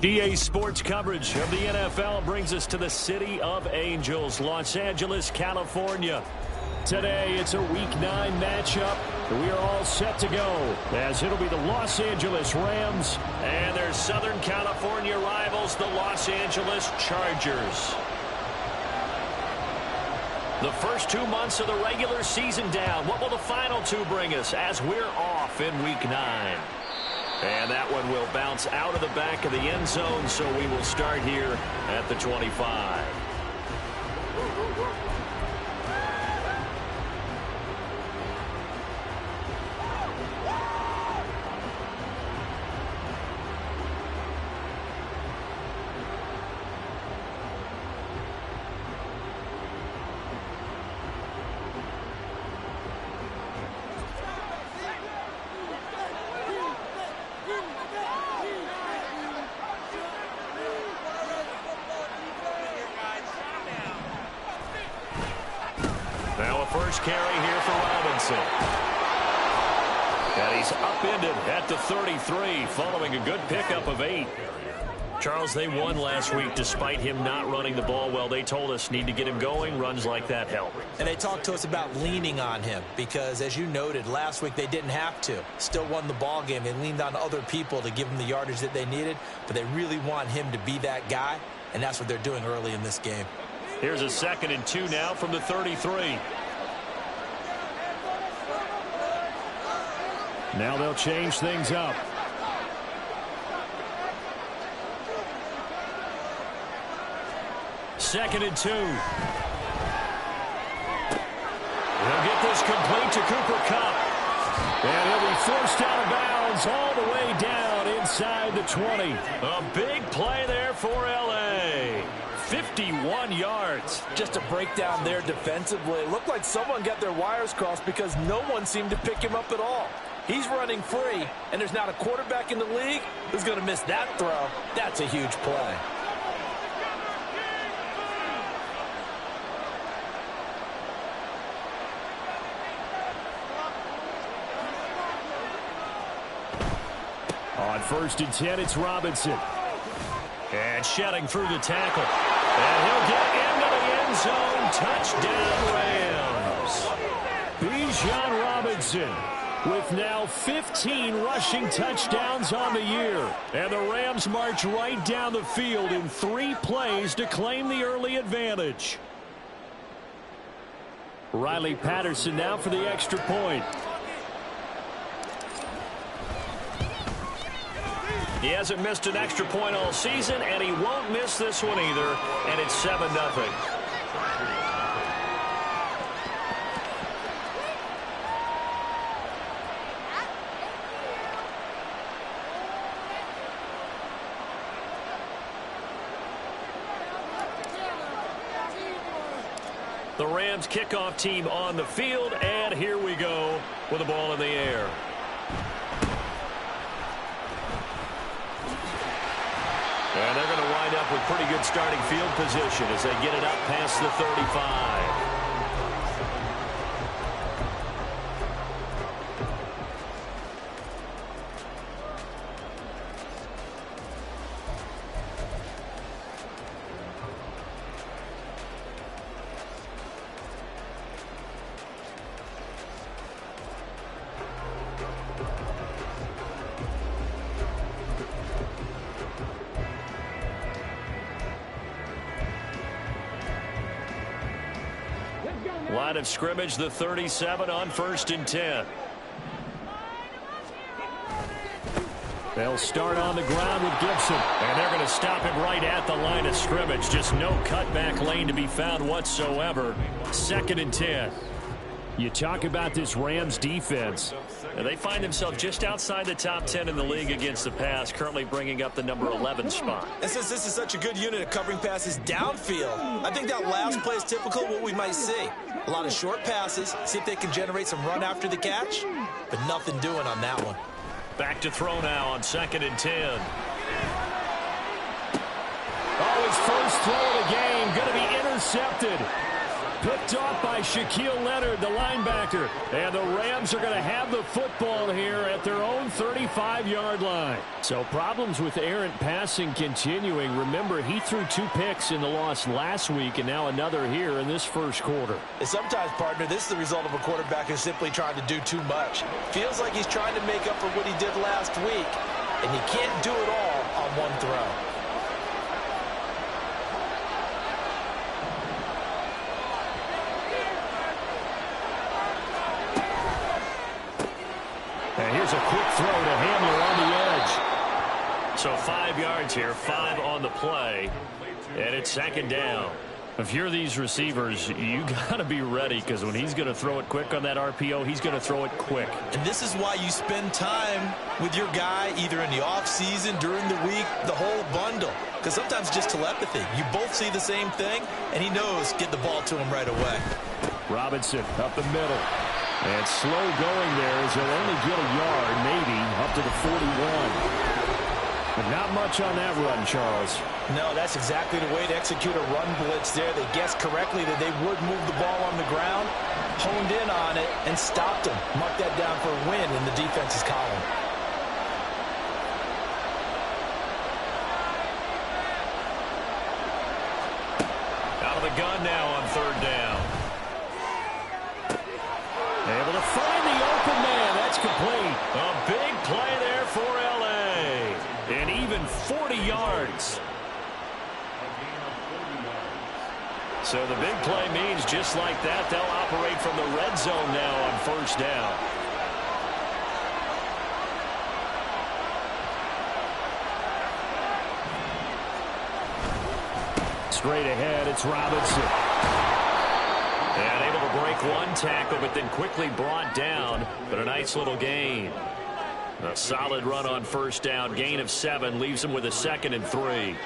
EA Sports coverage of the NFL brings us to the City of Angels, Los Angeles, California. Today, it's a Week 9 matchup. We are all set to go, as it'll be the Los Angeles Rams and their Southern California rivals, the Los Angeles Chargers. The first 2 months of the regular season down. What will the final 2 bring us as we're off in Week 9? And that one will bounce out of the back of the end zone, so we will start here at the 25. Now a first carry here for Robinson. And he's upended at the 33 following a good pickup of 8. Charles, they won last week despite him not running the ball well. They told us need to get him going. Runs like that help. And they talked to us about leaning on him because, as you noted, last week they didn't have to. Still won the ball game. They leaned on other people to give them the yardage that they needed, but they really want him to be that guy, and that's what they're doing early in this game. Here's a 2nd and 2 now from the 33. Now they'll change things up. Second and 2. They'll get this complete to Cooper Kupp. And he'll be forced out of bounds all the way down inside the 20. A big play there for L.A. 51 yards. Just a breakdown there defensively. It looked like someone got their wires crossed because no one seemed to pick him up at all. He's running free, and there's not a quarterback in the league who's going to miss that throw. That's a huge play. On 1st and 10, it's Robinson. And shedding through the tackle. And he'll get into the end zone. Touchdown, Rams. Bijan Robinson with now 15 rushing touchdowns on the year. And the Rams march right down the field in 3 plays to claim the early advantage. Riley Patterson now for the extra point. He hasn't missed an extra point all season, and he won't miss this one either, and it's 7-0. The Rams kickoff team on the field, and here we go with the ball in the air. And they're going to wind up with pretty good starting field position as they get it up past the 35. Line of scrimmage, the 37 on 1st and 10. They'll start on the ground with Gibson. And they're going to stop him right at the line of scrimmage. Just no cutback lane to be found whatsoever. 2nd and 10. You talk about this Rams defense. And they find themselves just outside the top 10 in the league against the pass, currently bringing up the number 11 spot. And since this is such a good unit of covering passes downfield, I think that last play is typical of what we might see. A lot of short passes, see if they can generate some run after the catch, but nothing doing on that one. Back to throw now on 2nd and 10. Oh, his first throw of the game going to be intercepted. Picked off by Shaquille Leonard, the linebacker. And the Rams are going to have the football here at their own 35-yard line. So problems with errant passing continuing. Remember, he threw 2 picks in the loss last week and now another here in this first quarter. And sometimes, partner, this is the result of a quarterback who's simply trying to do too much. Feels like he's trying to make up for what he did last week, and you can't do it all on one throw. And here's a quick throw to Hamler on the edge. So 5 yards here, 5 on the play, and it's 2nd down. If you're these receivers, you got to be ready, because when he's going to throw it quick on that RPO, he's going to throw it quick. And this is why you spend time with your guy either in the offseason, during the week, the whole bundle. Because sometimes just telepathy. You both see the same thing, and he knows get the ball to him right away. Robinson up the middle. And slow going there as he'll only get a yard, maybe, up to the 41. But not much on that run, Charles. No, that's exactly the way to execute a run blitz there. They guessed correctly that they would move the ball on the ground, honed in on it, and stopped him. Mark that down for a win in the defense's column. Out of the gun now on 3rd down. Able to find the open man. That's complete. A big play there for L.A. And even 40 yards. So the big play means just like that, they'll operate from the red zone now on 1st down. Straight ahead, it's Robinson. And able to break one tackle, but then quickly brought down. But a nice little gain. A solid run on 1st down. Gain of 7 leaves him with a 2nd and 3.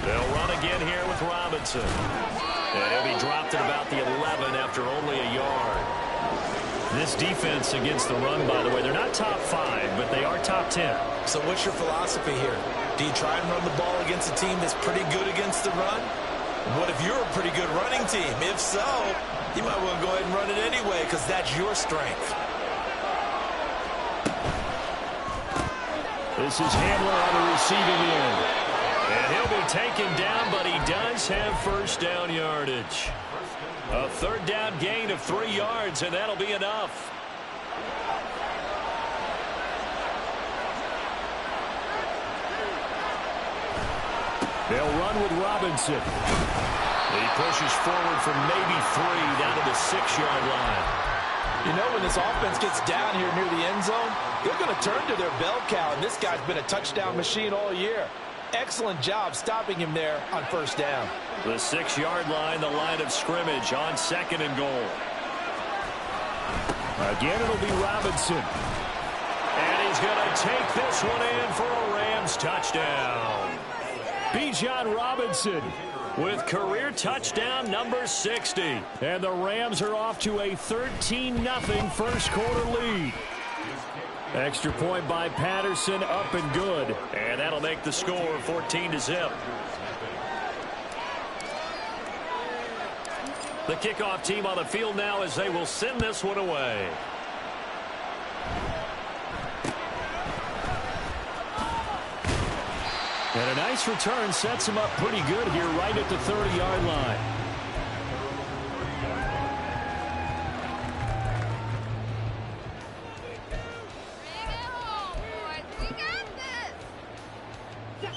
They'll run again here with Robinson. And he'll be dropped at about the 11 after only a yard. This defense against the run, by the way, they're not top 5, but they are top 10. So what's your philosophy here? Do you try and run the ball against a team that's pretty good against the run? What if you're a pretty good running team? If so, you might want to go ahead and run it anyway, because that's your strength. This is Hamler on the receiving end. And he'll be taken down, but he does have 1st down yardage. A 3rd down gain of 3 yards, and that'll be enough. They'll run with Robinson. He pushes forward from maybe 3 down to the 6-yard line. You know, when this offense gets down here near the end zone, they're going to turn to their bell cow, and this guy's been a touchdown machine all year. Excellent job stopping him there on 1st down. The 6-yard line, the line of scrimmage on 2nd and goal. Again, it'll be Robinson. And he's going to take this one in for a Rams touchdown. Bijan Robinson with career touchdown number 60. And the Rams are off to a 13-0 first quarter lead. Extra point by Patterson, up and good. And that'll make the score 14-0. The kickoff team on the field now as they will send this one away. And a nice return sets him up pretty good here right at the 30-yard line.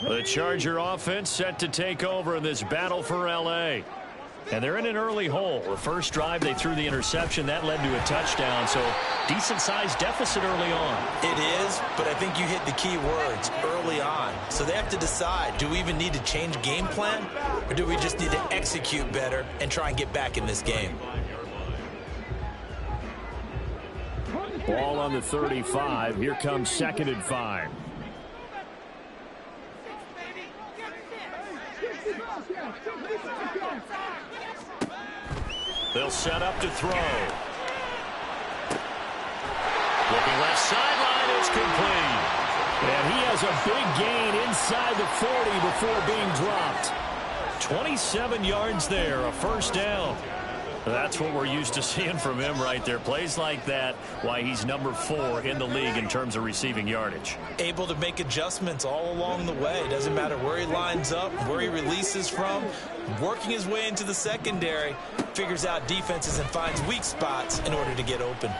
The Charger offense set to take over in this battle for L.A. And they're in an early hole. The first drive, they threw the interception. That led to a touchdown. So decent-sized deficit early on. It is, but I think you hit the key words, early on. So they have to decide, do we even need to change game plan? Or do we just need to execute better and try and get back in this game? Ball on the 35. Here comes 2nd and 5. They'll set up to throw. Looking left sideline, it's complete. And he has a big gain inside the 40 before being dropped. 27 yards there, a first down. That's what we're used to seeing from him right there. Plays like that, why he's number 4 in the league in terms of receiving yardage. Able to make adjustments all along the way. Doesn't matter where he lines up, where he releases from. Working his way into the secondary, figures out defenses and finds weak spots in order to get open.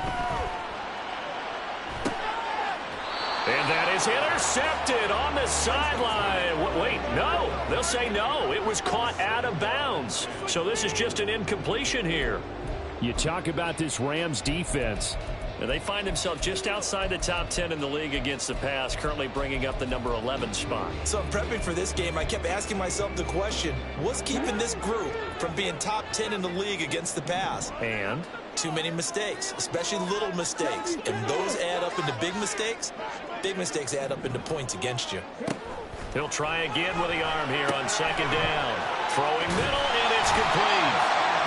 And that is intercepted on the sideline. Wait, no. They'll say no. It was caught out of bounds. So this is just an incompletion here. You talk about this Rams defense. And they find themselves just outside the top 10 in the league against the pass, currently bringing up the number 11 spot. So in prepping for this game, I kept asking myself the question, what's keeping this group from being top 10 in the league against the pass? And? Too many mistakes, especially little mistakes. And those add up into big mistakes. Big mistakes add up into points against you. He'll try again with the arm here on 2nd down. Throwing middle, and it's complete.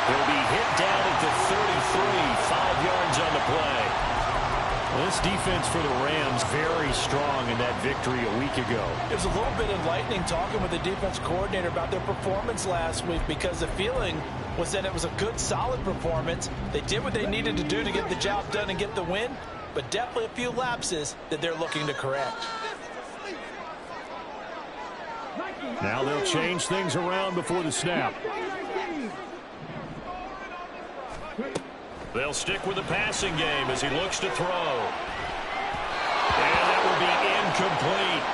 He'll be hit down at the 33, 5 yards on the play. This defense for the Rams very strong in that victory a week ago. It was a little bit enlightening talking with the defense coordinator about their performance last week, because the feeling was that it was a good, solid performance. They did what they needed to do to get the job done and get the win, but definitely a few lapses that they're looking to correct. Now they'll change things around before the snap. They'll stick with the passing game as he looks to throw. And that will be incomplete.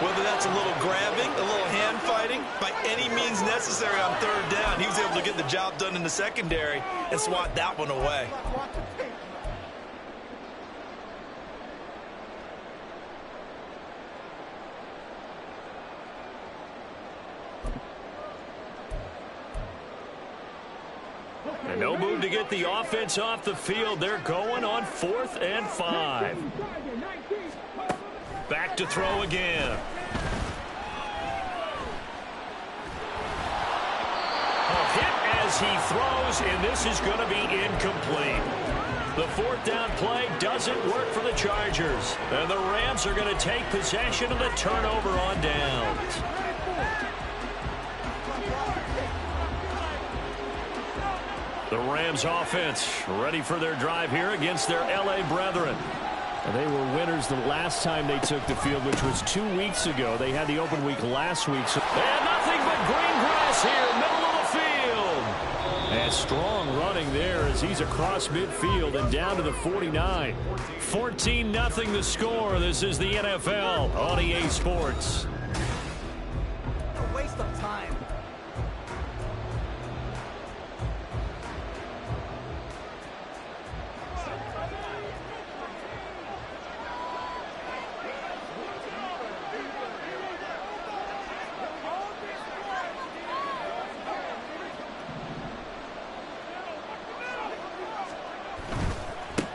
Whether that's a little grabbing, a little hand fighting, by any means necessary on 3rd down, he was able to get the job done in the secondary and swat that one away. And no move to get the offense off the field. They're going on 4th and 5. Back to throw again. A hit as he throws, and this is going to be incomplete. The 4th down play doesn't work for the Chargers. And the Rams are going to take possession of the turnover on downs. The Rams offense ready for their drive here against their L.A. brethren. They were winners the last time they took the field, which was 2 weeks ago. They had the open week last week. So and nothing but green grass here, middle of the field. And strong running there as he's across midfield and down to the 49. 14-0 the score. This is the NFL on EA Sports. A waste of time.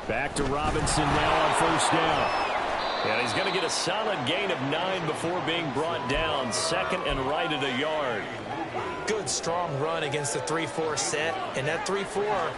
Back to Robinson now on 1st down. And he's going to get a solid gain of 9 before being brought down. 2nd and right at a yard. Good, strong run against the 3-4 set. And that 3-4,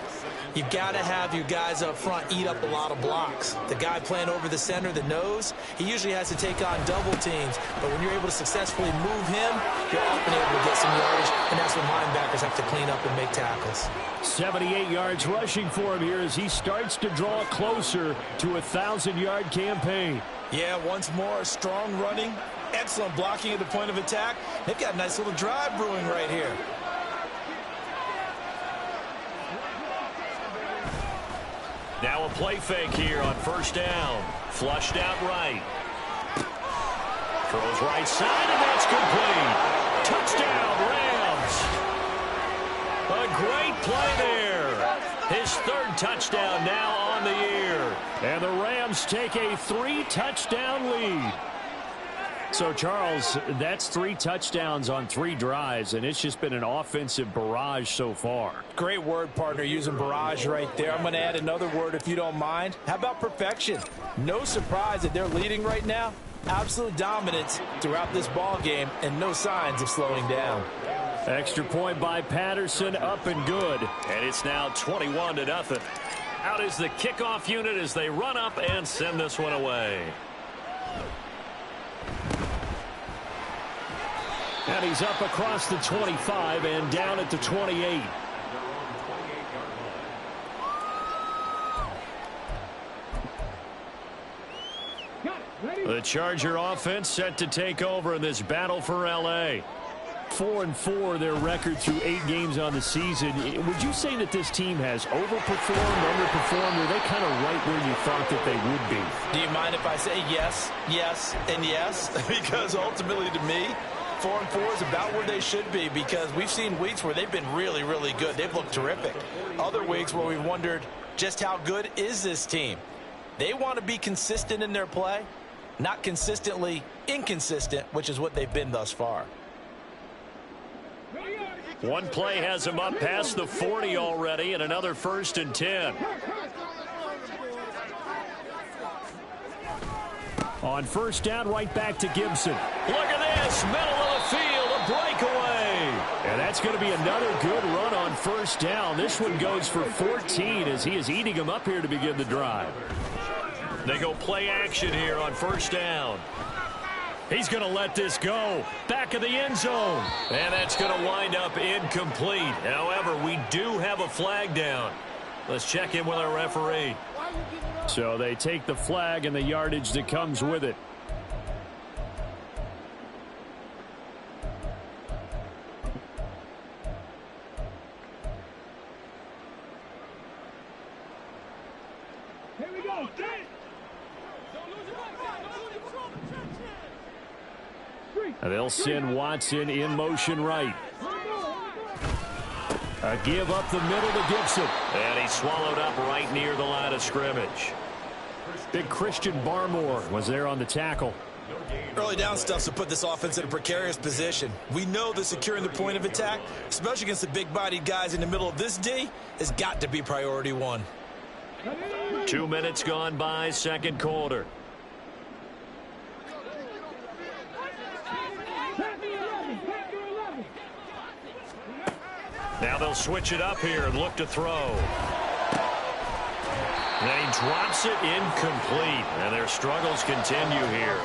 you've got to have your guys up front eat up a lot of blocks. The guy playing over the center, the nose, he usually has to take on double teams. But when you're able to successfully move him, you're often able to get some yardage. And that's when linebackers have to clean up and make tackles. 78 yards rushing for him here as he starts to draw closer to a 1,000-yard campaign. Yeah, once more, strong running, excellent blocking at the point of attack. They've got a nice little drive brewing right here. Now a play fake here on 1st down. Flushed out right. Throws right side, and that's complete. Touchdown, Rams. a great play there. His third touchdown now on the year. And the Rams take a 3-touchdown lead. So, Charles, that's 3 touchdowns on 3 drives, and it's just been an offensive barrage so far. Great word, partner, using barrage right there. I'm going to add another word if you don't mind. How about perfection? No surprise that they're leading right now. Absolute dominance throughout this ball game and no signs of slowing down. Extra point by Patterson, up and good. And it's now 21-0. Out is the kickoff unit as they run up and send this one away. And he's up across the 25 and down at the 28. The Charger offense set to take over in this battle for L.A. 4-4 their record through 8 games on the season. Would you say that this team has overperformed, underperformed, or are they kind of right where you thought that they would be? Do you mind if I say yes, yes, and yes? Because ultimately to me, 4-4 is about where they should be, because we've seen weeks where they've been really, really good. They've looked terrific. Other weeks where we've wondered just how good is this team. They want to be consistent in their play, not consistently inconsistent, which is what they've been thus far. One play has him up past the 40 already, and another 1st and 10. On 1st down, right back to Gibson. Look at this, middle of the field, a breakaway. And that's going to be another good run on 1st down. This one goes for 14 as he is eating them up here to begin the drive. They go play action here on 1st down. He's going to let this go. Back of the end zone. And that's going to wind up incomplete. However, we do have a flag down. Let's check in with our referee. So they take the flag and the yardage that comes with it. Here we go. And they'll send Watson in motion right. A give up the middle to Gibson. And he's swallowed up right near the line of scrimmage. Big Christian Barmore was there on the tackle. Early down stuff to put this offense in a precarious position. We know that securing the point of attack, especially against the big-bodied guys in the middle of this D, has got to be priority 1. 2 minutes gone by, 2nd quarter. Now they'll switch it up here and look to throw. And then he drops it incomplete. And their struggles continue here.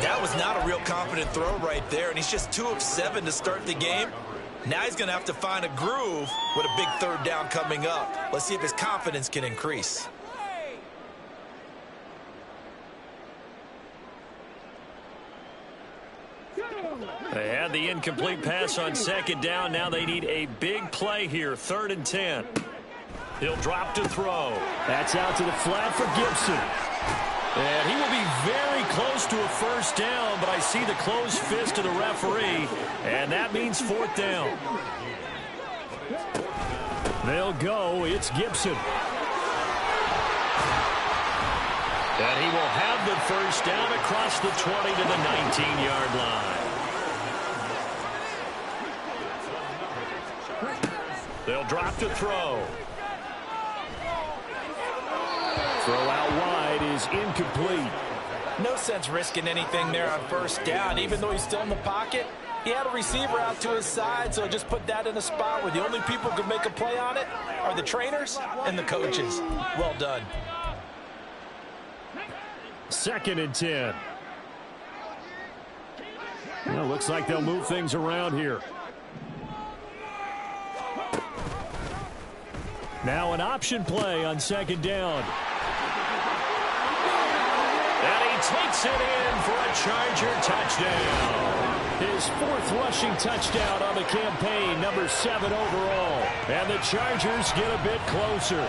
That was not a real confident throw right there, and he's just 2 of 7 to start the game. Now he's going to have to find a groove with a big 3rd down coming up. Let's see if his confidence can increase. They had the incomplete pass on 2nd down. Now they need a big play here, 3rd and 10. He'll drop to throw. That's out to the flat for Gibson. And he will be very close to a 1st down, but I see the closed fist of the referee, and that means 4th down. They'll go. It's Gibson. And he will have the 1st down across the 20 to the 19-yard line. They'll drop to throw. Throw out wide is incomplete. No sense risking anything there on 1st down. Even though he's still in the pocket, he had a receiver out to his side, so just put that in a spot where the only people who can make a play on it are the trainers and the coaches. Well done. 2nd and 10. Well, looks like they'll move things around here. Now an option play on 2nd down. And he takes it in for a Charger touchdown. His 4th rushing touchdown on the campaign, number 7 overall. And the Chargers get a bit closer.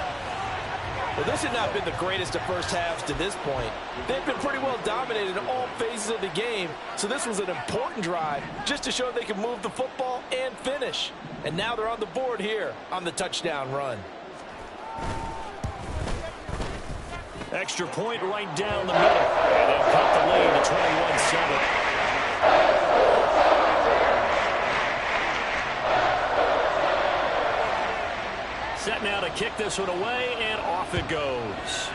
Well, this had not been the greatest of first halves to this point. They've been pretty well dominated in all phases of the game, so this was an important drive just to show they can move the football and finish. And now they're on the board here on the touchdown run. Extra point right down the middle. And they'll cut the lead to 21-7. Set now to kick this one away, and off it goes.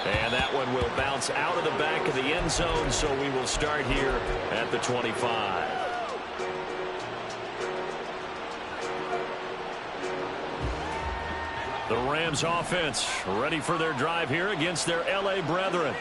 And that one will bounce out of the back of the end zone, so we will start here at the 25. The Rams offense ready for their drive here against their L.A. brethren.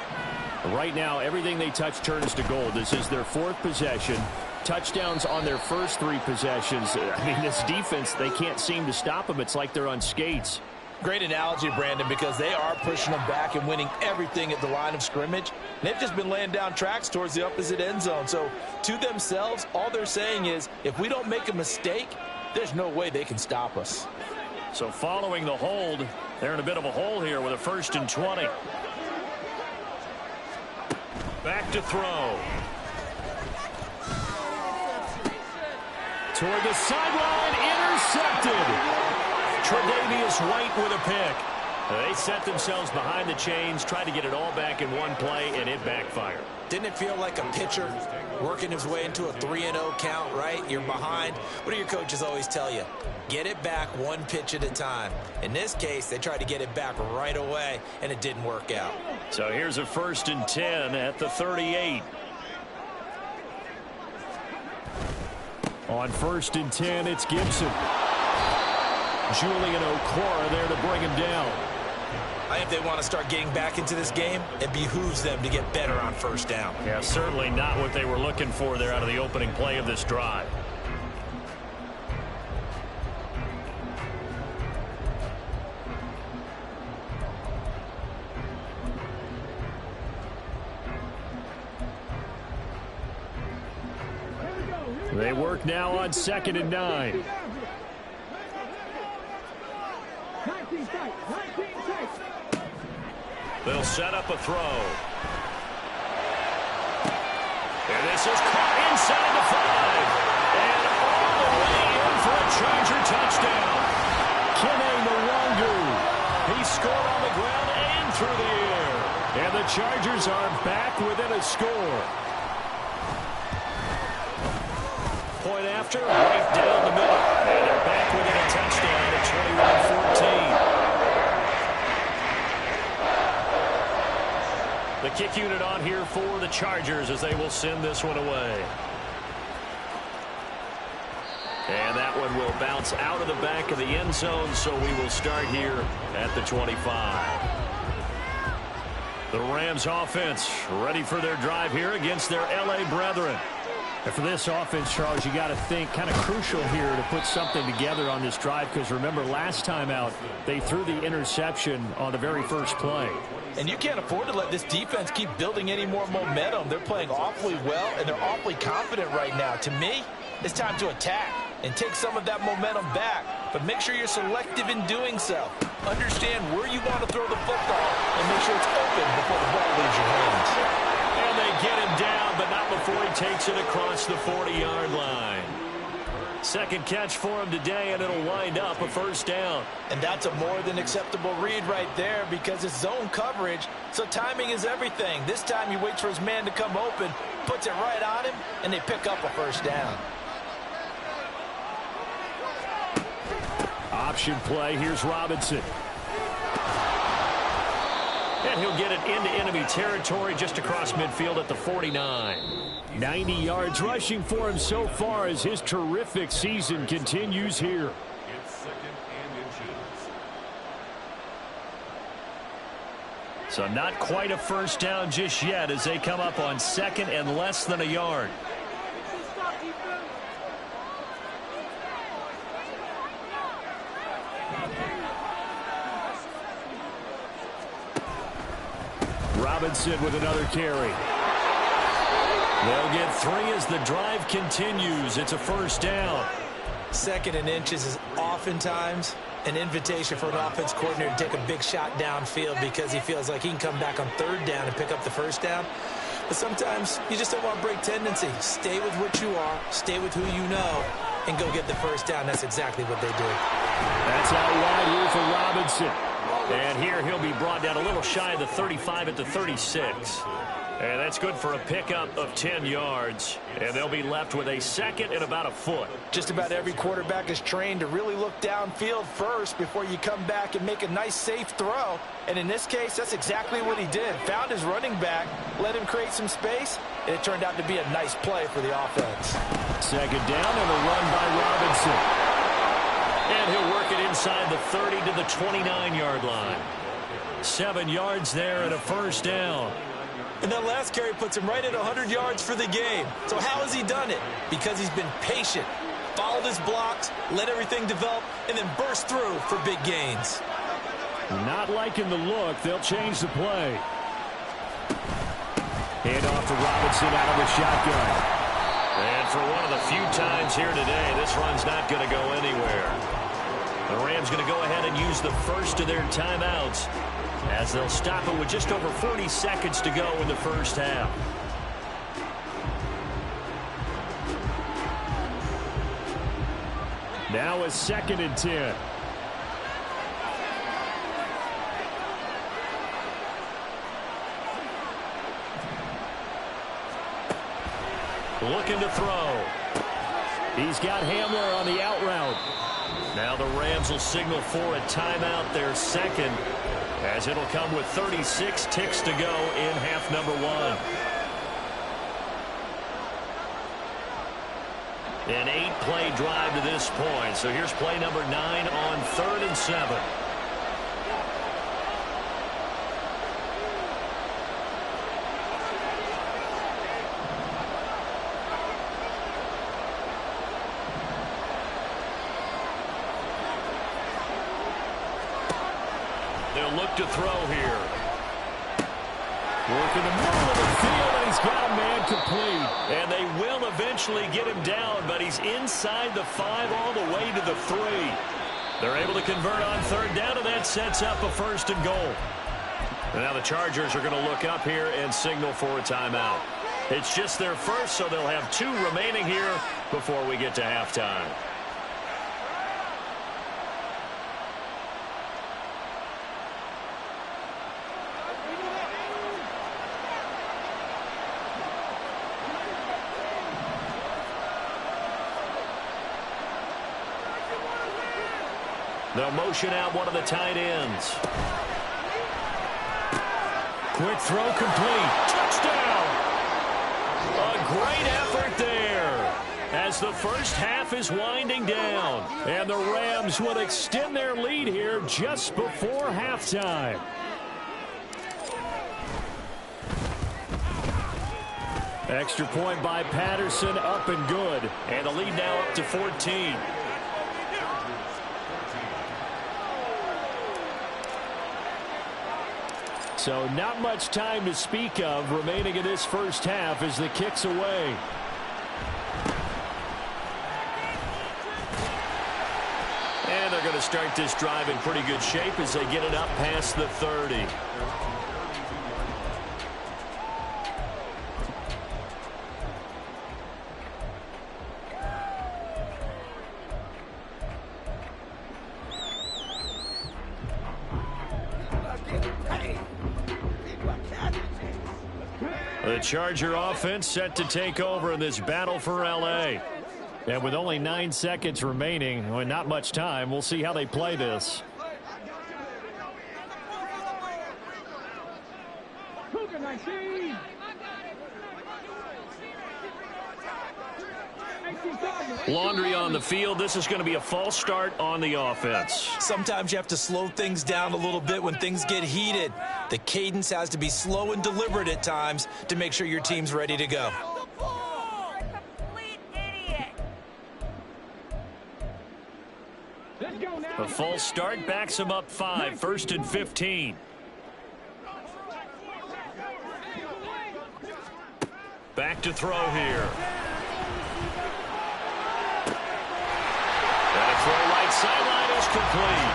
Right now, everything they touch turns to gold. This is their 4th possession. Touchdowns on their first 3 possessions. I mean, this defense, they can't seem to stop them. It's like they're on skates. Great analogy, Brandon, because they are pushing them back and winning everything at the line of scrimmage. They've just been laying down tracks towards the opposite end zone. So to themselves, all they're saying is, if we don't make a mistake, there's no way they can stop us. So following the hold, they're in a bit of a hole here with a 1st and 20. Back to throw. Toward the sideline, intercepted. Tre'Davious White with a pick. They set themselves behind the chains, tried to get it all back in one play, and it backfired. Didn't it feel like a pitcher working his way into a 3-0 count, right? You're behind. What do your coaches always tell you? Get it back one pitch at a time. In this case, they tried to get it back right away, and it didn't work out. So here's a 1st and 10 at the 38. On 1st and 10, it's Gibson. Julian Okwara there to bring him down. I think they want to start getting back into this game. It behooves them to get better on 1st down. Yeah, certainly not what they were looking for there out of the opening play of this drive. They work now on 2nd and 9. They'll set up a throw. And this is caught inside the 5. And all the way in for a Charger touchdown. Kene Nwangu. He scored on the ground and through the air. And the Chargers are back within a score. Point after, right down the middle. And they're back within a touchdown at 21-14. The kick unit on here for the Chargers as they will send this one away. And that one will bounce out of the back of the end zone, so we will start here at the 25. The Rams offense ready for their drive here against their L.A. brethren. And for this offense, Charles, you got to think kind of crucial here to put something together on this drive, because remember last time out they threw the interception on the very first play. And you can't afford to let this defense keep building any more momentum. They're playing awfully well, and they're awfully confident right now. To me, it's time to attack and take some of that momentum back. But make sure you're selective in doing so. Understand where you want to throw the football and make sure it's open before the ball leaves your hands. And they get him down, but not before he takes it across the 40-yard line. Second catch for him today, and it'll wind up a 1st down. And that's a more than acceptable read right there, because it's zone coverage, so timing is everything. This time he waits for his man to come open, puts it right on him, and they pick up a 1st down. Option play, here's Robinson. And he'll get it into enemy territory just across midfield at the 49. 90 yards rushing for him so far as his terrific season continues here. So not quite a 1st down just yet as they come up on 2nd and less than a yard. Robinson with another carry. They'll get 3 as the drive continues. It's a 1st down. 2nd and inches is oftentimes an invitation for an offense coordinator to take a big shot downfield because he feels like he can come back on third down and pick up the first down. But sometimes you just don't want to break tendency. Stay with what you are, stay with who you know, and go get the first down. That's exactly what they did. That's out wide here for Robinson. And here he'll be brought down a little shy of the 35 at the 36. And that's good for a pickup of 10 yards. And they'll be left with a second and about a foot. Just about every quarterback is trained to really look downfield first before you come back and make a nice, safe throw. And in this case, that's exactly what he did. Found his running back, let him create some space, and it turned out to be a nice play for the offense. Second down and a run by Robinson. And he'll work it inside the 30 to the 29-yard line. 7 yards there and a first down. And that last carry puts him right at 100 yards for the game. So how has he done it? Because he's been patient, followed his blocks, let everything develop, and then burst through for big gains. Not liking the look. They'll change the play. Hand off to Robinson out of the shotgun. And for one of the few times here today, this run's not going to go anywhere. The Rams going to go ahead and use the first of their timeouts, as they'll stop it with just over 40 seconds to go in the first half. Now a 2nd and 10. Looking to throw. He's got Hamler on the out route. Now the Rams will signal for a timeout, their second, as it'll come with 36 ticks to go in half number 1. An 8-play drive to this point. So here's play number 9 on 3rd and 7. They'll look to throw here. Work in the middle of the field, and he's got a man complete. And they will eventually get him down, but he's inside the 5 all the way to the 3. They're able to convert on 3rd down, and that sets up a 1st and goal. And now the Chargers are going to look up here and signal for a timeout. It's just their first, so they'll have 2 remaining here before we get to halftime. They'll motion out one of the tight ends. Quick throw complete. Touchdown! A great effort there as the first half is winding down. And the Rams will extend their lead here just before halftime. Extra point by Patterson, up and good. And the lead now up to 14. So not much time to speak of remaining in this first half as the kick's away. And they're going to start this drive in pretty good shape as they get it up past the 30. The Charger offense set to take over in this battle for L.A. And with only 9 seconds remaining, and not much time, we'll see how they play this. Laundry on the field. This is going to be a false start on the offense. Sometimes you have to slow things down a little bit when things get heated. The cadence has to be slow and deliberate at times to make sure your team's ready to go. A false start backs him up 5, 1st and 15. Back to throw here. And a throw right sideline is complete.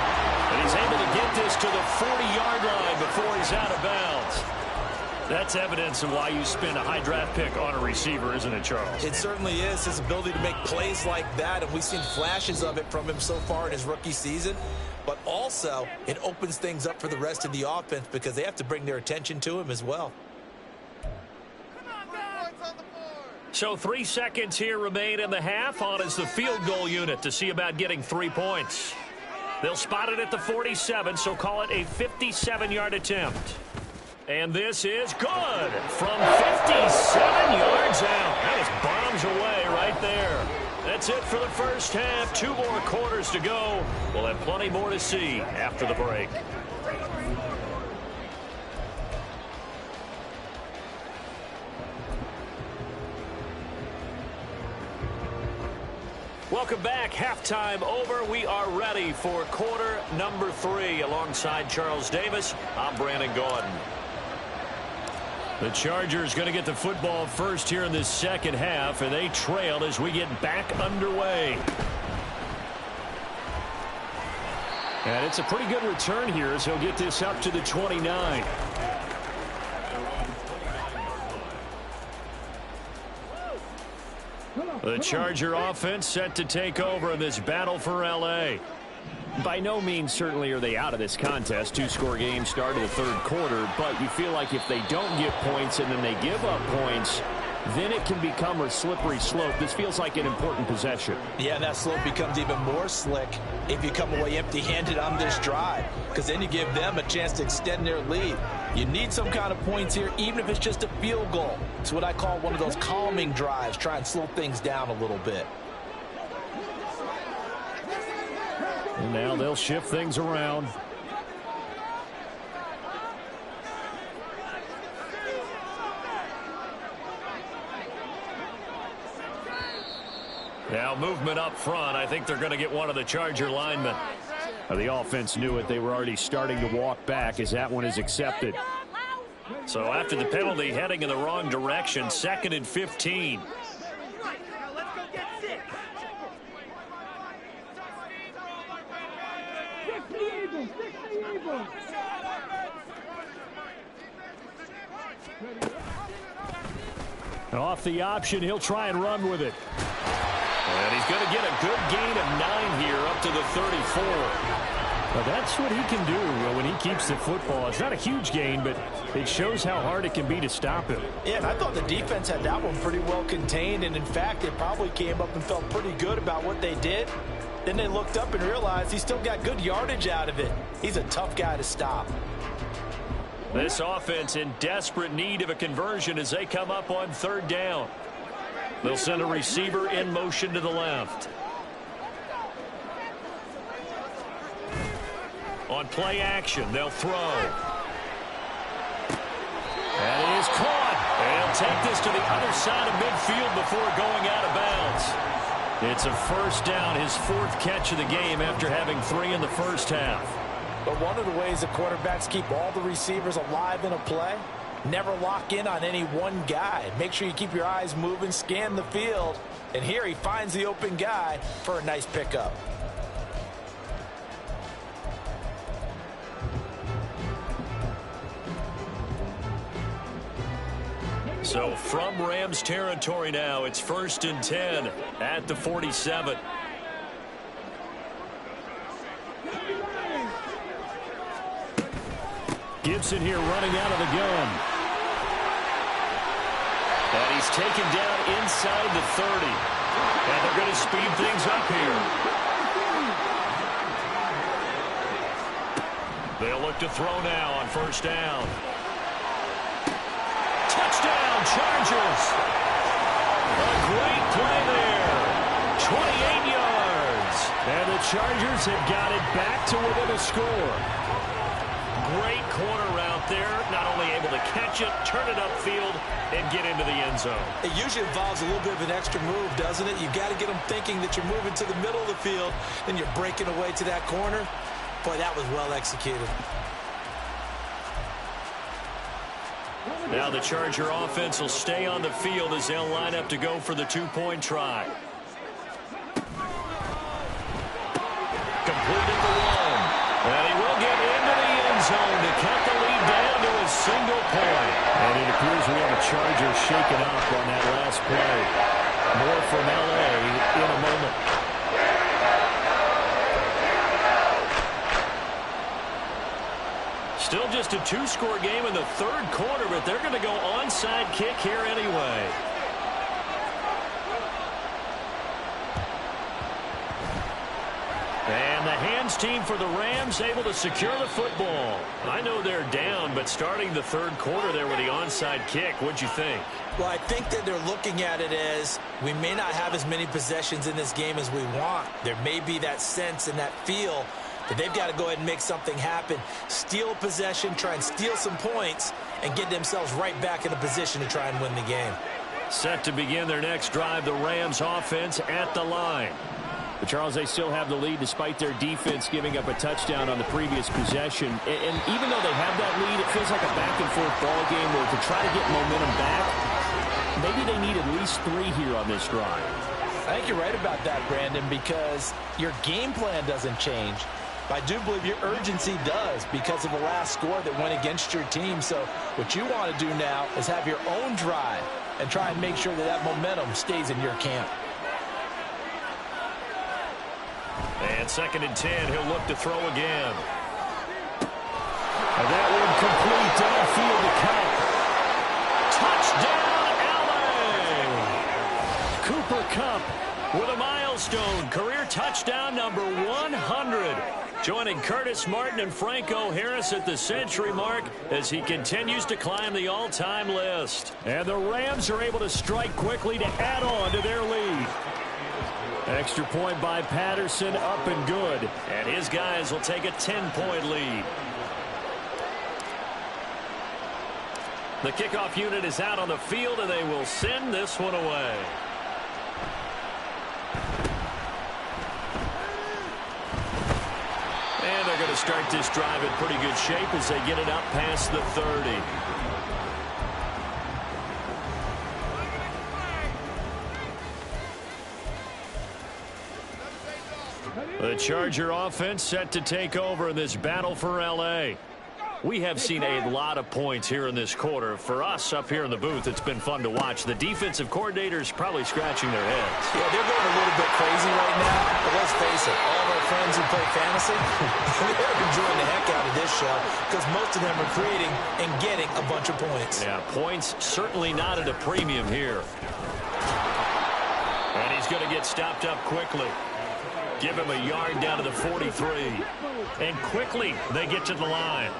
And he's able to get this to the 40-yard line before he's out of bounds. That's evidence of why you spend a high draft pick on a receiver, isn't it, Charles? It certainly is. His ability to make plays like that, and we've seen flashes of it from him so far in his rookie season. But also, it opens things up for the rest of the offense because they have to bring their attention to him as well. So 3 seconds here remain in the half. On is the field goal unit to see about getting 3 points. They'll spot it at the 47, so call it a 57-yard attempt. And this is good from 57 yards out. That is bombs away right there. That's it for the first half. 2 more quarters to go. We'll have plenty more to see after the break. Welcome back. Halftime over. We are ready for quarter number 3. Alongside Charles Davis, I'm Brandon Gaudin. The Chargers going to get the football first here in this second half, and they trail as we get back underway. And it's a pretty good return here as he'll get this up to the 29. The Charger offense set to take over in this battle for L.A. By no means certainly are they out of this contest. 2-score game start of the third quarter, but you feel like if they don't get points and then they give up points, then it can become a slippery slope. This feels like an important possession. Yeah, and that slope becomes even more slick if you come away empty-handed on this drive, because then you give them a chance to extend their lead. You need some kind of points here, even if it's just a field goal. It's what I call one of those calming drives. Try and slow things down a little bit. And now they'll shift things around. Now movement up front. I think they're going to get one of the Charger linemen. The offense knew it. They were already starting to walk back as that one is accepted. So after the penalty, heading in the wrong direction, 2nd and 15. Off the option, he'll try and run with it. And he's going to get a good gain of 9 here up to the 34. Well, that's what he can do when he keeps the football. It's not a huge gain, but it shows how hard it can be to stop him. Yeah, and I thought the defense had that one pretty well contained, and in fact, they probably came up and felt pretty good about what they did. Then they looked up and realized he still got good yardage out of it. He's a tough guy to stop. This offense in desperate need of a conversion as they come up on 3rd down. They'll send a receiver in motion to the left. On play action, they'll throw. And it is caught. And he'll take this to the other side of midfield before going out of bounds. It's a first down, his 4th catch of the game after having 3 in the first half. But one of the ways the quarterbacks keep all the receivers alive in a play, never lock in on any one guy. Make sure you keep your eyes moving, scan the field. And here he finds the open guy for a nice pickup. So from Rams territory now, it's 1st and 10 at the 47. Gibson here running out of the gun. And he's taken down inside the 30. And they're going to speed things up here. They'll look to throw now on 1st down. Touchdown, Chargers. A great play there. 28 yards. And the Chargers have got it back to within a score. Great corner route there. Not only able to catch it, turn it upfield, and get into the end zone. It usually involves a little bit of an extra move, doesn't it? You've got to get them thinking that you're moving to the middle of the field, then you're breaking away to that corner. Boy, that was well executed. Now the Charger offense will stay on the field as they'll line up to go for the 2-point try. zone to cut the lead down to a single point. And it appears we have a Charger shaken up on that last play. More from L.A. in a moment. Still just a two-score game in the third quarter, but they're going to go onside kick here anyway. And the hands team for the Rams able to secure the football. I know they're down, but starting the third quarter there with the onside kick, what'd you think? Well, I think that they're looking at it as we may not have as many possessions in this game as we want. There may be that sense and that feel that they've got to go ahead and make something happen. Steal possession, try and steal some points, and get themselves right back in a position to try and win the game. Set to begin their next drive, the Rams offense at the line. But Charles, they still have the lead despite their defense giving up a touchdown on the previous possession. And even though they have that lead, it feels like a back-and-forth ball game where to try to get momentum back, maybe they need at least 3 here on this drive. I think you're right about that, Brandon, because your game plan doesn't change. I do believe your urgency does because of the last score that went against your team. So what you want to do now is have your own drive and try and make sure that that momentum stays in your camp. And 2nd and 10, he'll look to throw again. And that one complete downfield to Kupp. Touchdown, L.A. Cooper Kupp with a milestone. Career touchdown number 100. Joining Curtis Martin and Franco Harris at the century mark as he continues to climb the all-time list. And the Rams are able to strike quickly to add on to their lead. Extra point by Patterson, up and good. And his guys will take a 10-point lead. The kickoff unit is out on the field, and they will send this one away. And they're going to start this drive in pretty good shape as they get it up past the 30. The Charger offense set to take over in this battle for L.A. We have seen a lot of points here in this quarter. For us up here in the booth, it's been fun to watch. The defensive coordinators probably scratching their heads. Yeah, they're going a little bit crazy right now. But let's face it, all of our friends who play fantasy, they're enjoying the heck out of this show because most of them are creating and getting a bunch of points. Yeah, points certainly not at a premium here. And he's going to get stopped up quickly. Give him a yard down to the 43. And quickly, they get to the line.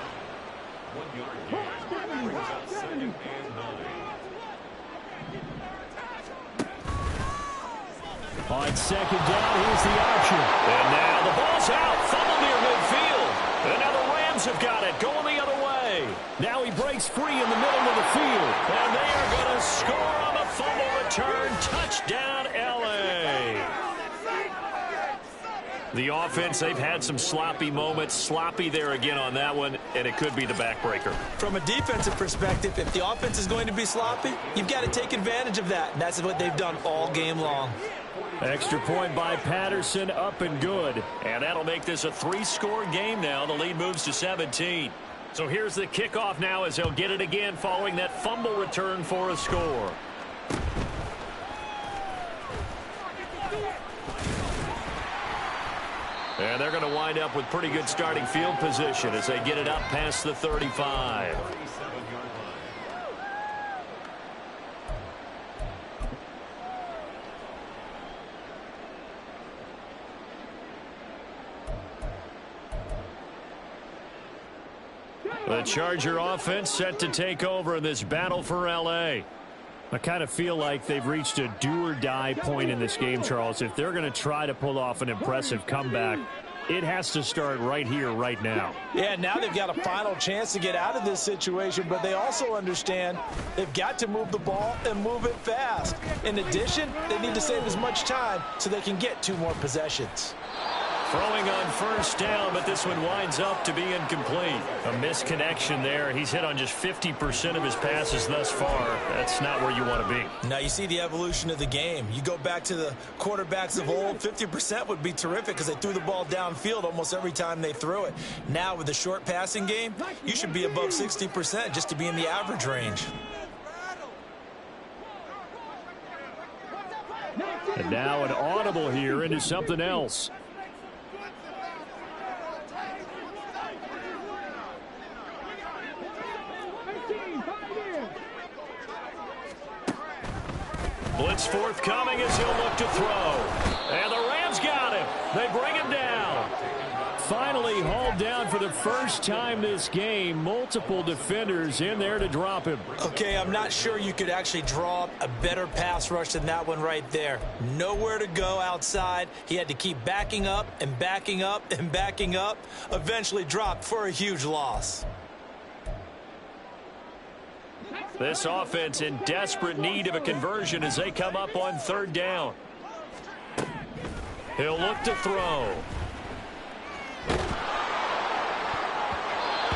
On 2nd down, here's the option. And now the ball's out. Fumble near midfield. And now the Rams have got it. Going the other way. Now he breaks free in the middle of the field. And they are going to score on the fumble return. Touchdown, L.A. The offense, they've had some sloppy moments. Sloppy there again on that one, and it could be the backbreaker. From a defensive perspective, if the offense is going to be sloppy, you've got to take advantage of that. And that's what they've done all game long. Extra point by Patterson, up and good. And that'll make this a 3-score game now. The lead moves to 17. So here's the kickoff now as they'll get it again following that fumble return for a score. And they're going to wind up with pretty good starting field position as they get it up past the 35. The Charger offense set to take over in this battle for L.A. I kind of feel like they've reached a do-or-die point in this game, Charles. If they're going to try to pull off an impressive comeback, it has to start right here, right now. Yeah, now they've got a final chance to get out of this situation, but they also understand they've got to move the ball and move it fast. In addition, they need to save as much time so they can get 2 more possessions. Throwing on first down, but this one winds up to be incomplete. A misconnection there. He's hit on just 50% of his passes thus far. That's not where you want to be. Now you see the evolution of the game. You go back to the quarterbacks of old, 50% would be terrific because they threw the ball downfield almost every time they threw it. Now with the short passing game, you should be above 60% just to be in the average range. And now an audible here into something else. Blitz forthcoming as he'll look to throw. And the Rams got him. They bring him down. Finally hauled down for the first time this game. Multiple defenders in there to drop him. Okay, I'm not sure you could actually draw up a better pass rush than that one right there. Nowhere to go outside. He had to keep backing up and backing up and backing up. Eventually dropped for a huge loss. This offense in desperate need of a conversion as they come up on third down. He'll look to throw.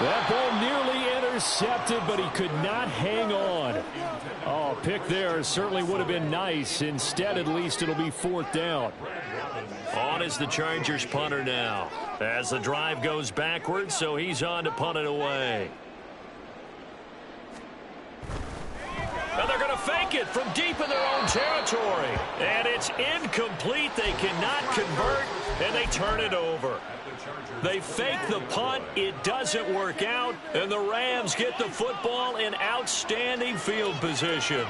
That ball nearly intercepted, but he could not hang on. Oh, pick there certainly would have been nice. Instead, at least it'll be fourth down. On is the Chargers punter now. As the drive goes backwards, so he's on to punt it away. And they're going to fake it from deep in their own territory. And it's incomplete. They cannot convert, and they turn it over. They fake the punt. It doesn't work out, and the Rams get the football in outstanding field position.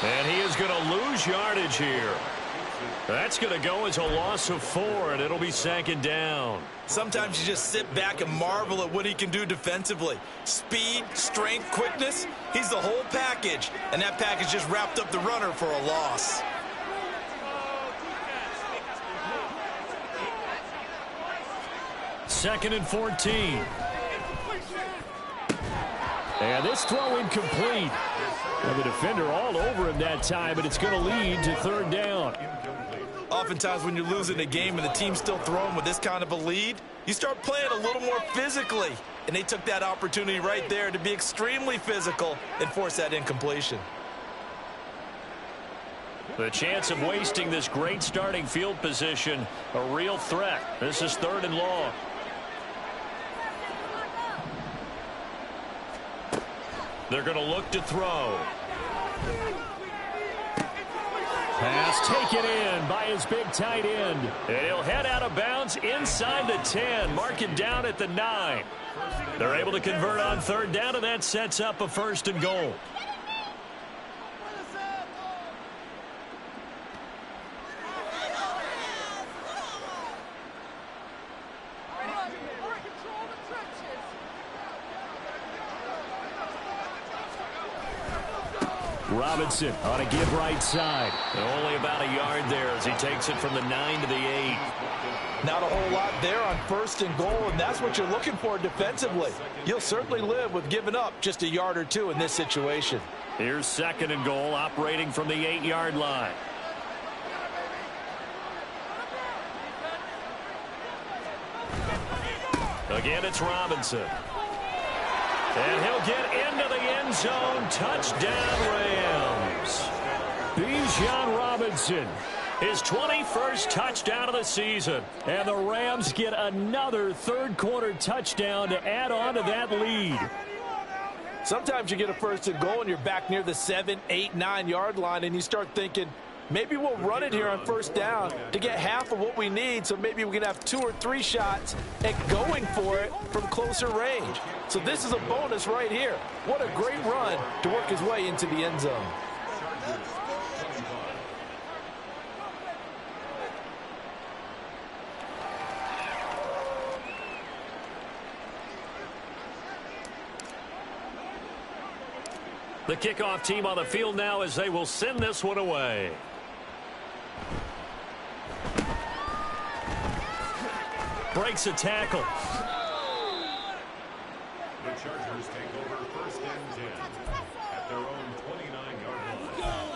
And he is going to lose yardage here. That's going to go as a loss of 4, and it'll be second down. Sometimes you just sit back and marvel at what he can do defensively. Speed, strength, quickness, he's the whole package. And that package just wrapped up the runner for a loss. Second and 14. And this throw incomplete. And the defender all over him that time, but it's going to lead to third down. Oftentimes when you're losing a game and the team's still throwing with this kind of a lead, you start playing a little more physically. And they took that opportunity right there to be extremely physical and force that incompletion. The chance of wasting this great starting field position, a real threat. This is third and long. They're going to look to throw. Pass taken in by his big tight end. And he'll head out of bounds inside the 10. Mark him down at the 9. They're able to convert on third down, and that sets up a first and goal. Robinson on a give right side. Only about a yard there as he takes it from the 9 to the 8. Not a whole lot there on first and goal, and that's what you're looking for defensively. You'll certainly live with giving up just a yard or two in this situation. Here's second and goal, operating from the 8-yard line. Again, it's Robinson. And he'll get into the end zone. Touchdown, Rams. Bijan Robinson, his 21st touchdown of the season. And the Rams get another third-quarter touchdown to add on to that lead. Sometimes you get a first and goal and you're back near the 7, 8, 9-yard line, and you start thinking, maybe we'll run it here on first down to get half of what we need, so maybe we can have 2 or 3 shots at going for it from closer range. So this is a bonus right here. What a great run to work his way into the end zone. The kickoff team on the field now as they will send this one away. Breaks a tackle. Chargers take over 1st and 10 at their own 29-yard line.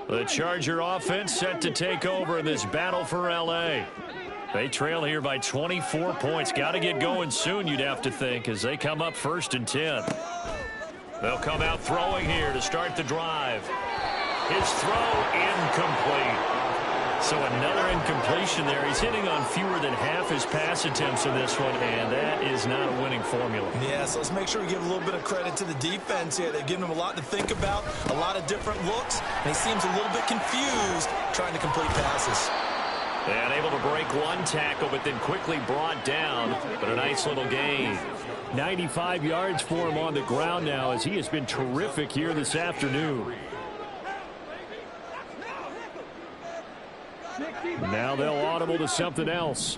The Charger offense set to take over in this battle for L.A. They trail here by 24 points. Got to get going soon, you'd have to think, as they come up 1st and 10. They'll come out throwing here to start the drive. His throw incomplete. So another incompletion there. He's hitting on fewer than half his pass attempts in this one, and that is not a winning formula. Yeah, so let's make sure we give a little bit of credit to the defense here. They've given him a lot to think about, a lot of different looks, and he seems a little bit confused trying to complete passes. And able to break one tackle, but then quickly brought down. But a nice little gain. 95 yards for him on the ground now, as he has been terrific here this afternoon. Now they'll audible to something else.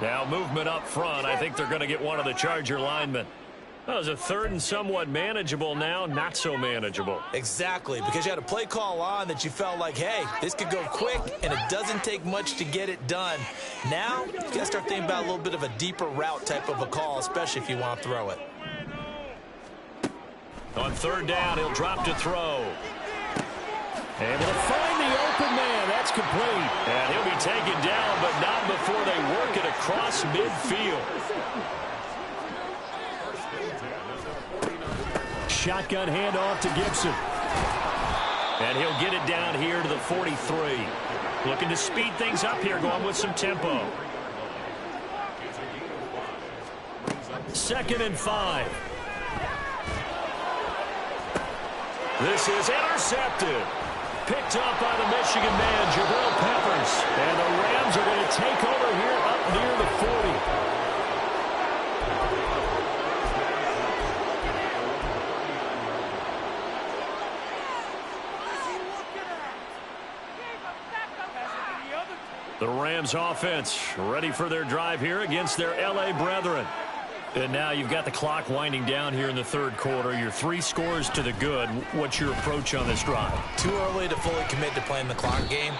Now movement up front. I think they're going to get one of the Charger linemen. That was a 3rd and somewhat manageable, now not so manageable. Exactly, because you had a play call on that you felt like, hey, this could go quick, and it doesn't take much to get it done. Now, you got to start thinking about a little bit of a deeper route type of a call, especially if you want to throw it. On 3rd down, he'll drop to throw. Able to find the open man. That's complete. And he'll be taken down, but not before they work it across midfield. Shotgun handoff to Gibson. And he'll get it down here to the 43. Looking to speed things up here, going with some tempo. 2nd and 5. This is intercepted. Picked up by the Michigan man, Jabril Peppers. And the Rams are going to take over here up near the 40. The Rams offense ready for their drive here against their L.A. brethren. And now you've got the clock winding down here in the 3rd quarter. You're 3 scores to the good. What's your approach on this drive? Too early to fully commit to playing the clock game.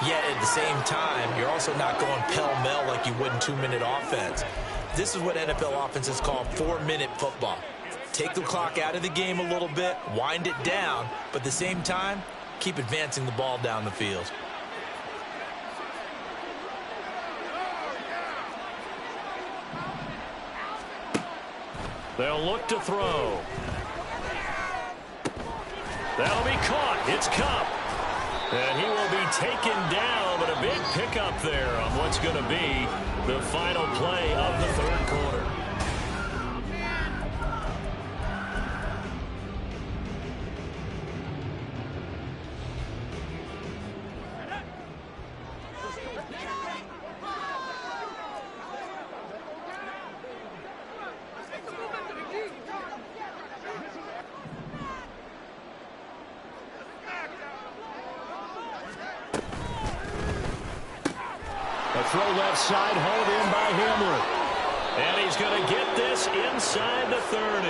Yet at the same time, you're also not going pell-mell like you would in 2-minute offense. This is what NFL offenses call 4-minute football. Take the clock out of the game a little bit, wind it down, but at the same time, keep advancing the ball down the field. They'll look to throw. That'll be caught. It's Kupp. And he will be taken down, but a big pickup there on what's going to be the final play of the 3rd quarter. Throw left side, hauled in by Hamler. And he's going to get this inside the 30.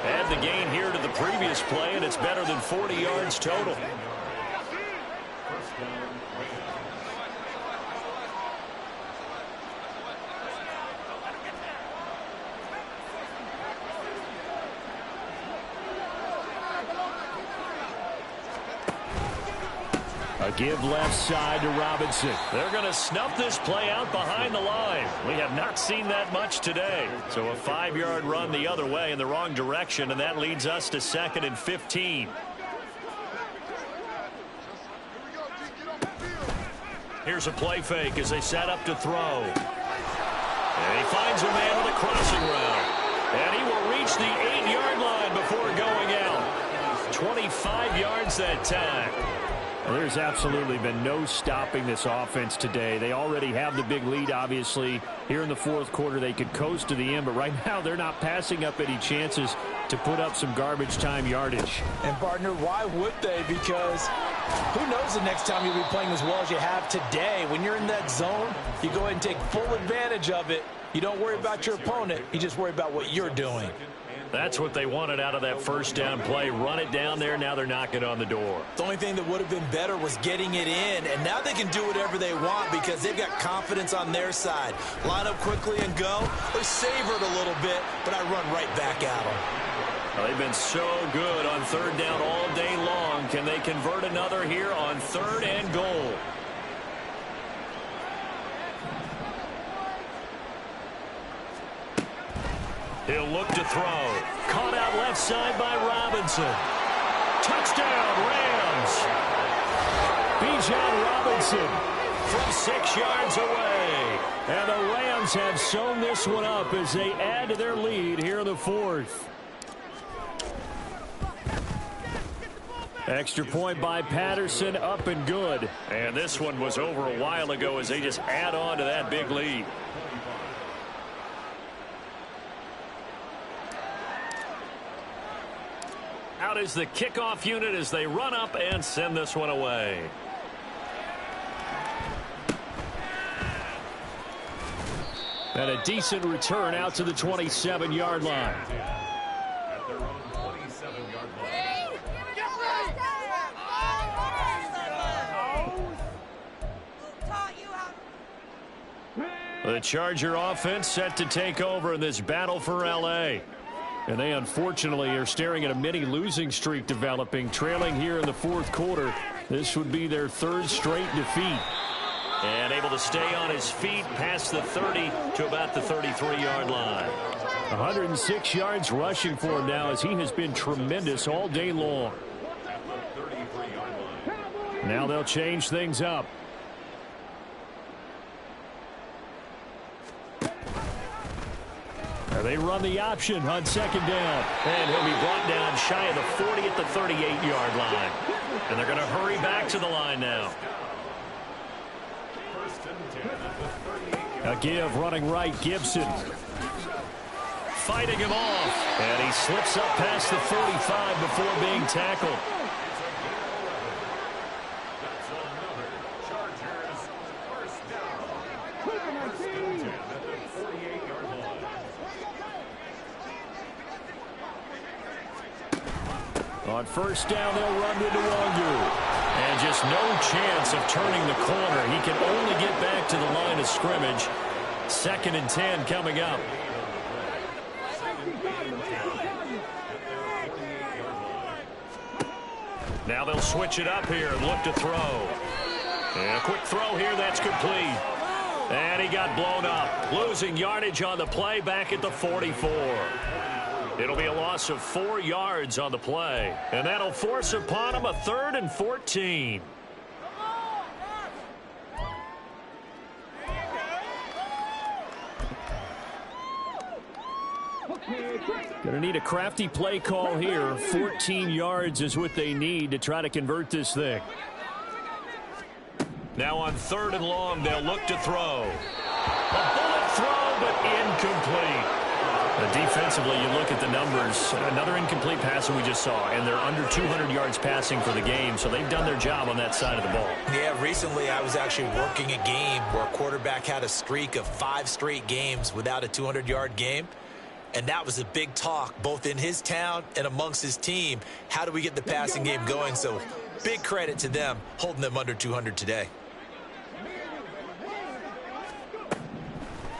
Add the gain here to the previous play, and it's better than 40 yards total. A give left side to Robinson. They're going to snuff this play out behind the line. We have not seen that much today. So a 5-yard run the other way in the wrong direction, and that leads us to 2nd and 15. Here's a play fake as they set up to throw. And he finds a man with a crossing route. And he will reach the 8-yard line before going out. 25 yards that time. Well, there's absolutely been no stopping this offense today. They already have the big lead, obviously. Here in the 4th quarter, they could coast to the end, but right now they're not passing up any chances to put up some garbage time yardage. And, partner, why would they? Because who knows the next time you'll be playing as well as you have today. When you're in that zone, you go ahead and take full advantage of it. You don't worry about your opponent. You just worry about what you're doing. That's what they wanted out of that first down play. Run it down there. Now they're knocking on the door. The only thing that would have been better was getting it in, and now they can do whatever they want because they've got confidence on their side. Line up quickly and go, or savor it a little bit, but I run right back at them. Well, they've been so good on third down all day long. Can they convert another here on 3rd and goal? He'll look to throw. Caught out left side by Robinson. Touchdown, Rams. Bijan Robinson from 6 yards away. And the Rams have sewn this one up as they add to their lead here in the 4th. Extra point by Patterson, up and good. And this one was over a while ago as they just add on to that big lead. Out is the kickoff unit as they run up and send this one away. And a decent return out to the 27-yard line. At their own 27-yard line. The Charger offense set to take over in this battle for L.A. And they unfortunately are staring at a mini losing streak developing, trailing here in the 4th quarter. This would be their 3rd straight defeat. And able to stay on his feet past the 30 to about the 33-yard line. 106 yards rushing for him now as he has been tremendous all day long. Now they'll change things up. They run the option on 2nd down. And he'll be brought down shy of the 40 at the 38-yard line. And they're going to hurry back to the line now. A give running right, Gibson. Fighting him off. And he slips up past the 45 before being tackled. On 1st down, they'll run to Nwangu. And just no chance of turning the corner. He can only get back to the line of scrimmage. 2nd and 10 coming up. Now they'll switch it up here and look to throw. And a quick throw here, that's complete. And he got blown up. Losing yardage on the play back at the 44. It'll be a loss of 4 yards on the play. And that'll force upon him a 3rd and 14. Going to need a crafty play call here. 14 yards is what they need to try to convert this thing. Now on 3rd and long, they'll look to throw. A bullet throw, but incomplete. Defensively, you look at the numbers. Another incomplete pass that we just saw, and they're under 200 yards passing for the game, so they've done their job on that side of the ball. Yeah, recently I was actually working a game where a quarterback had a streak of 5 straight games without a 200-yard game, and that was a big talk both in his town and amongst his team. How do we get the passing game going? So big credit to them holding them under 200 today.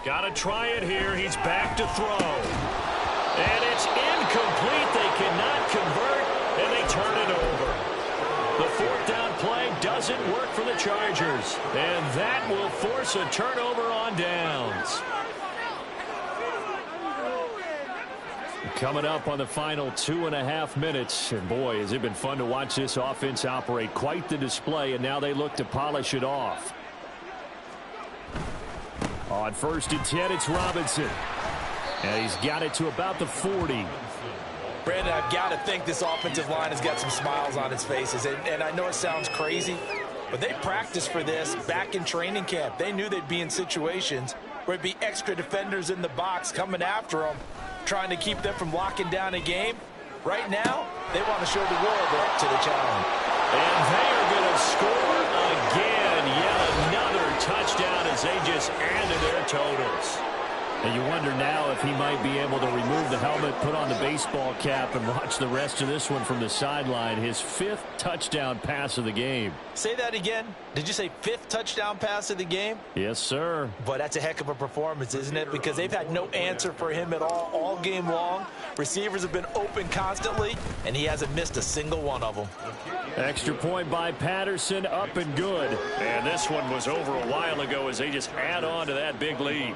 Got to try it here. He's back to throw. And it's incomplete. They cannot convert, and they turn it over. The 4th down play doesn't work for the Chargers, and that will force a turnover on downs. Coming up on the final 2.5 minutes, and boy, has it been fun to watch this offense operate. Quite the display, and now they look to polish it off. On 1st and 10, it's Robinson. And he's got it to about the 40. Brandon, I've got to think this offensive line has got some smiles on its faces. And I know it sounds crazy, but they practiced for this back in training camp. They knew they'd be in situations where it'd be extra defenders in the box coming after them, trying to keep them from locking down a game. Right now, they want to show the world they're up to the challenge. And they are going to score again. Yet another touchdown as they just added their totals. And you wonder now if he might be able to remove the helmet, put on the baseball cap, and watch the rest of this one from the sideline. His 5th touchdown pass of the game. Say that again. Did you say 5th touchdown pass of the game? Yes, sir. But that's a heck of a performance, isn't it? Because they've had no answer for him at all game long. Receivers have been open constantly, and he hasn't missed a single one of them. Extra point by Patterson, up and good. And this one was over a while ago as they just add on to that big lead.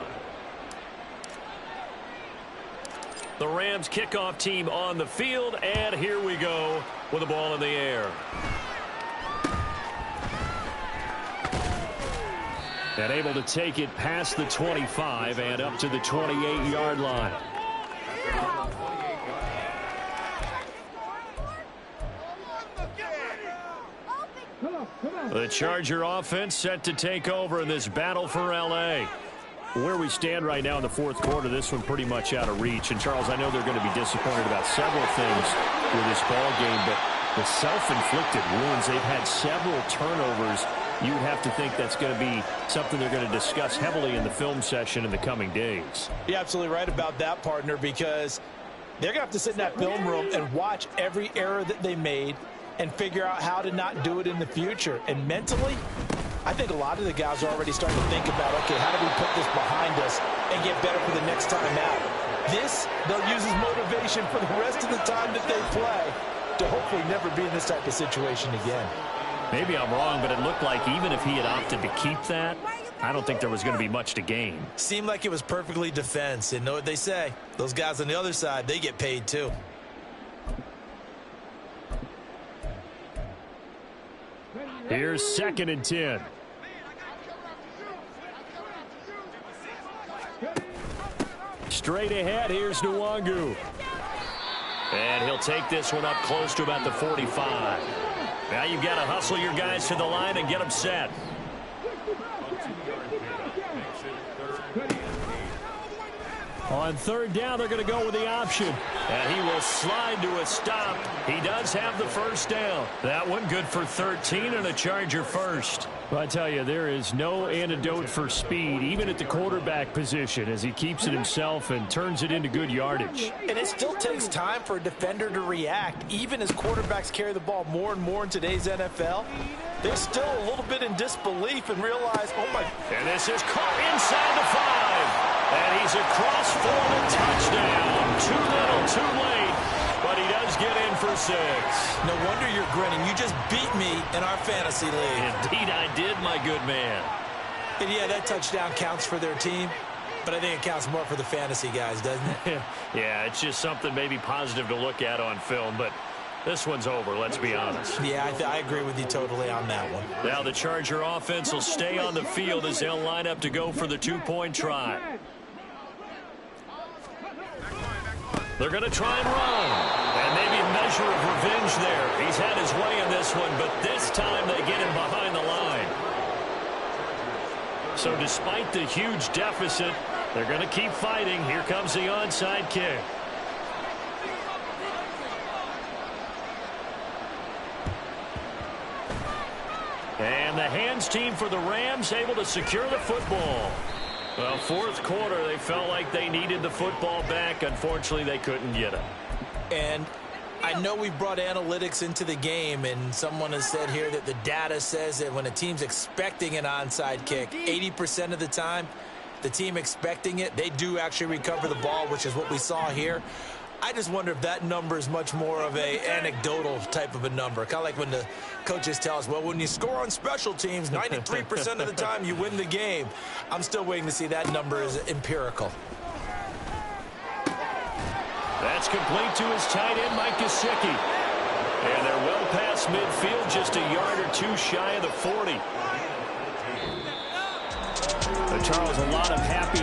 The Rams kickoff team on the field, and here we go with the ball in the air. And able to take it past the 25 and up to the 28-yard line. The Charger offense set to take over in this battle for L.A. Where we stand right now in the 4th quarter, this one pretty much out of reach. And, Charles, I know they're going to be disappointed about several things with this ball game, but the self-inflicted wounds, they've had several turnovers. You'd have to think that's going to be something they're going to discuss heavily in the film session in the coming days. You're absolutely right about that, partner, because they're going to have to sit in that film room and watch every error that they made and figure out how to not do it in the future. And mentally, I think a lot of the guys are already starting to think about, okay, how do we put this behind us and get better for the next time out? This, they'll use as motivation for the rest of the time that they play to hopefully never be in this type of situation again. Maybe I'm wrong, but it looked like even if he had opted to keep that, I don't think there was going to be much to gain. Seemed like it was perfectly defense. And know what they say? Those guys on the other side, they get paid too. Here's 2nd and 10. Straight ahead, here's Nwangu. And he'll take this one up close to about the 45. Now you've got to hustle your guys to the line and get them set. On 3rd down, they're going to go with the option. And he will slide to a stop. He does have the 1st down. That one good for 13 and a Charger first. Well, I tell you, there is no antidote for speed, even at the quarterback position, as he keeps it himself and turns it into good yardage. And it still takes time for a defender to react. Even as quarterbacks carry the ball more and more in today's NFL, they're still a little bit in disbelief and realize, oh my. And this is caught inside the 5. And he's across for the touchdown. Too little, too late. But he does get in for 6. No wonder you're grinning. You just beat me in our fantasy league. Indeed I did, my good man. And yeah, that touchdown counts for their team. But I think it counts more for the fantasy guys, doesn't it? Yeah, it's just something maybe positive to look at on film. But this one's over, let's be honest. Yeah, I agree with you totally on that one. Now the Charger offense will stay on the field as they'll line up to go for the 2-point try. They're going to try and run. And maybe a measure of revenge there. He's had his way in this one, but this time they get him behind the line. So despite the huge deficit, they're going to keep fighting. Here comes the onside kick. And the hands team for the Rams able to secure the football. Well, 4th quarter, they felt like they needed the football back. Unfortunately, they couldn't get it. And I know we brought analytics into the game, and someone has said here that the data says that when a team's expecting an onside kick, 80% of the time, the team expecting it, they do actually recover the ball, which is what we saw here. I just wonder if that number is much more of a anecdotal type of a number. Kind of like when the coaches tell us, well, when you score on special teams, 93% of the time you win the game. I'm still waiting to see that number is empirical. That's complete to his tight end, Mike Gesicki. And they're well past midfield, just a yard or two shy of the 40. Charles, a lot of happy